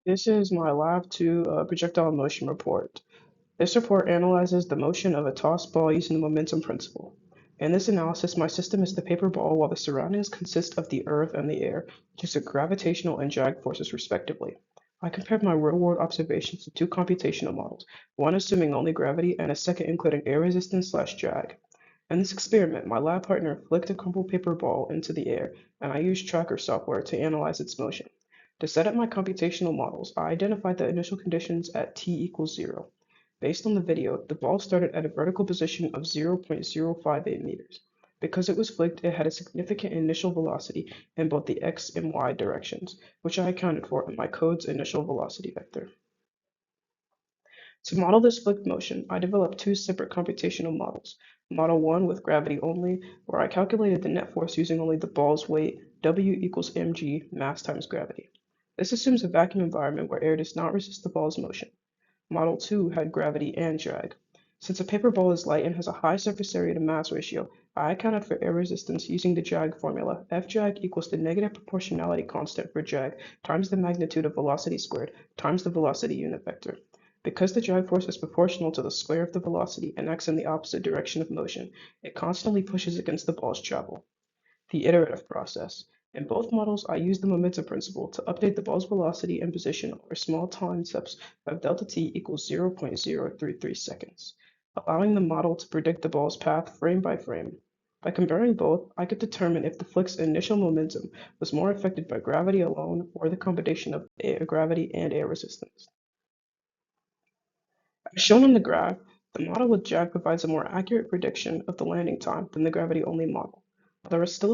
This is my Lab 2 projectile motion report. This report analyzes the motion of a tossed ball using the momentum principle. In this analysis, my system is the paper ball while the surroundings consist of the earth and the air, which is the gravitational and drag forces respectively. I compared my real-world observations to two computational models, one assuming only gravity and a second including air resistance/drag. In this experiment, my lab partner flicked a crumpled paper ball into the air, and I used tracker software to analyze its motion. To set up my computational models, I identified the initial conditions at t equals 0. Based on the video, the ball started at a vertical position of 0.058 meters. Because it was flicked, it had a significant initial velocity in both the x and y directions, which I accounted for in my code's initial velocity vector. To model this flicked motion, I developed two separate computational models. Model 1 with gravity only, where I calculated the net force using only the ball's weight, W equals mg, mass times gravity. This assumes a vacuum environment where air does not resist the ball's motion. Model 2 had gravity and drag. Since a paper ball is light and has a high surface area to mass ratio, I accounted for air resistance using the drag formula. F drag equals the negative proportionality constant for drag times the magnitude of velocity squared times the velocity unit vector. Because the drag force is proportional to the square of the velocity and acts in the opposite direction of motion, it constantly pushes against the ball's travel. The iterative process. In both models, I used the momentum principle to update the ball's velocity and position over small time steps of delta t equals 0.033 seconds, allowing the model to predict the ball's path frame by frame. By comparing both, I could determine if the flick's initial momentum was more affected by gravity alone or the combination of gravity and air resistance. As shown on the graph, the model with drag provides a more accurate prediction of the landing time than the gravity-only model. While there is still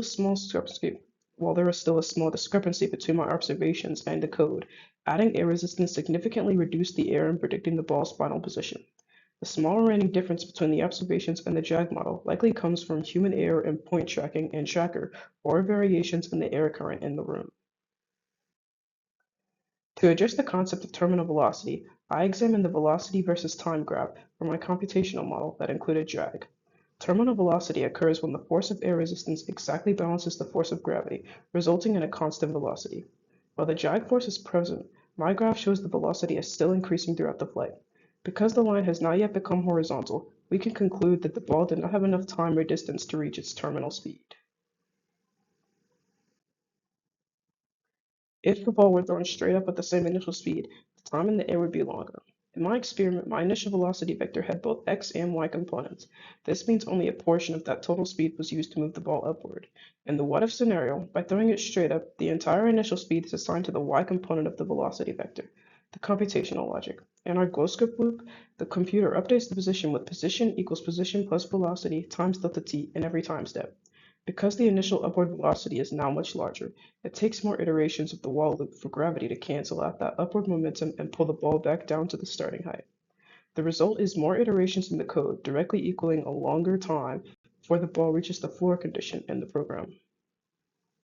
a small discrepancy between my observations and the code, adding air resistance significantly reduced the error in predicting the ball's final position. The small remaining difference between the observations and the drag model likely comes from human error in point tracking and tracker or variations in the air current in the room. To address the concept of terminal velocity, I examined the velocity versus time graph for my computational model that included drag. Terminal velocity occurs when the force of air resistance exactly balances the force of gravity, resulting in a constant velocity. While the drag force is present, my graph shows the velocity is still increasing throughout the flight. Because the line has not yet become horizontal, we can conclude that the ball did not have enough time or distance to reach its terminal speed. If the ball were thrown straight up at the same initial speed, the time in the air would be longer. In my experiment, my initial velocity vector had both x and y components. This means only a portion of that total speed was used to move the ball upward. In the what-if scenario, by throwing it straight up, the entire initial speed is assigned to the y component of the velocity vector, the computational logic. In our GoScript loop, the computer updates the position with position equals position plus velocity times delta t in every time step. Because the initial upward velocity is now much larger, it takes more iterations of the while loop for gravity to cancel out that upward momentum and pull the ball back down to the starting height. The result is more iterations in the code, directly equaling a longer time before the ball reaches the floor condition in the program.